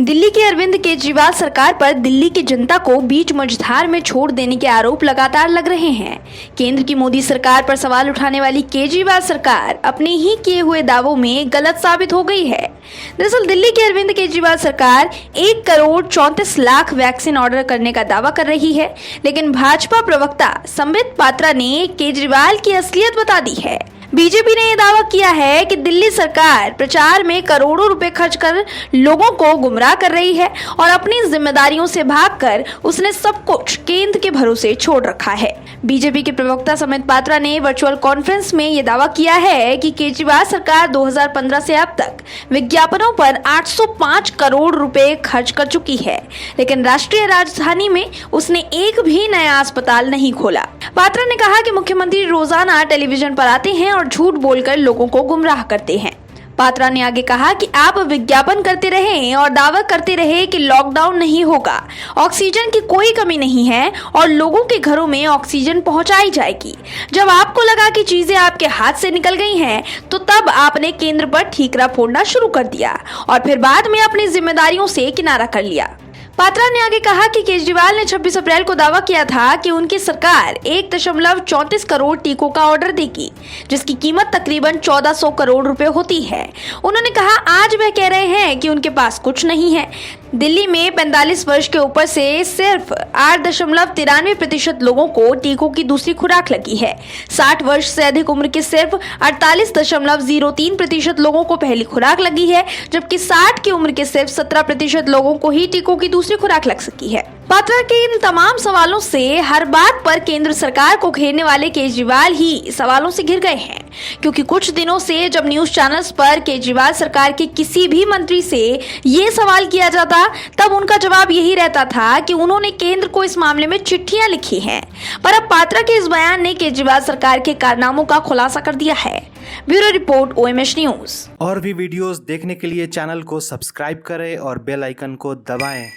दिल्ली की अरविंद केजरीवाल सरकार पर दिल्ली की जनता को बीच मझधार में छोड़ देने के आरोप लगातार लग रहे हैं। केंद्र की मोदी सरकार पर सवाल उठाने वाली केजरीवाल सरकार अपने ही किए हुए दावों में गलत साबित हो गई है। दरअसल दिल्ली की अरविंद केजरीवाल सरकार 1 करोड़ 34 लाख वैक्सीन ऑर्डर करने का दावा कर रही है, लेकिन भाजपा प्रवक्ता संबित पात्रा ने केजरीवाल की असलियत बता दी है। बीजेपी ने यह दावा किया है कि दिल्ली सरकार प्रचार में करोड़ों रुपए खर्च कर लोगों को गुमराह कर रही है और अपनी जिम्मेदारियों से भागकर उसने सब कुछ केंद्र के भरोसे छोड़ रखा है। बीजेपी के प्रवक्ता संबित पात्रा ने वर्चुअल कॉन्फ्रेंस में यह दावा किया है कि केजरीवाल सरकार 2015 से अब तक विज्ञापनों पर 805 करोड़ रुपए खर्च कर चुकी है, लेकिन राष्ट्रीय राजधानी में उसने एक भी नया अस्पताल नहीं खोला। पात्रा ने कहा कि मुख्यमंत्री रोजाना टेलीविजन पर आते हैं और झूठ बोलकर लोगों को गुमराह करते हैं। पात्रा ने आगे कहा कि आप विज्ञापन करते रहे और दावा करते रहे कि लॉकडाउन नहीं होगा, ऑक्सीजन की कोई कमी नहीं है और लोगों के घरों में ऑक्सीजन पहुंचाई जाएगी। जब आपको लगा कि चीजें आपके हाथ से निकल गई हैं, तो तब आपने केंद्र पर ठीकरा फोड़ना शुरू कर दिया और फिर बाद में अपनी जिम्मेदारियों से किनारा कर लिया। पात्रा ने आगे कहा कि केजरीवाल ने 26 अप्रैल को दावा किया था कि उनकी सरकार 1.34 करोड़ टीकों का ऑर्डर देगी, जिसकी कीमत तकरीबन 1400 करोड़ रुपए होती है। उन्होंने कहा आज वह कह रहे हैं कि उनके पास कुछ नहीं है। दिल्ली में 45 वर्ष के ऊपर से सिर्फ 8.93% लोगों को टीकों की दूसरी खुराक लगी है। 60 वर्ष से अधिक उम्र के सिर्फ 48.03% लोगों को पहली खुराक लगी है, जबकि 60 की उम्र के सिर्फ 17% लोगों को ही टीकों की दूसरी खुराक लग सकी है। पात्रा के इन तमाम सवालों से हर बात पर केंद्र सरकार को घेरने वाले केजरीवाल ही सवालों से घिर गए हैं, क्योंकि कुछ दिनों से जब न्यूज चैनल्स पर केजरीवाल सरकार के किसी भी मंत्री से ये सवाल किया जाता, तब उनका जवाब यही रहता था कि उन्होंने केंद्र को इस मामले में चिट्ठियां लिखी हैं। पर अब पात्रा के इस बयान ने केजरीवाल सरकार के कारनामों का खुलासा कर दिया है। Bureau report, OMH news. और भी वीडियोस देखने के लिए चैनल को सब्सक्राइब करें और बेल आइकन को दबाएं।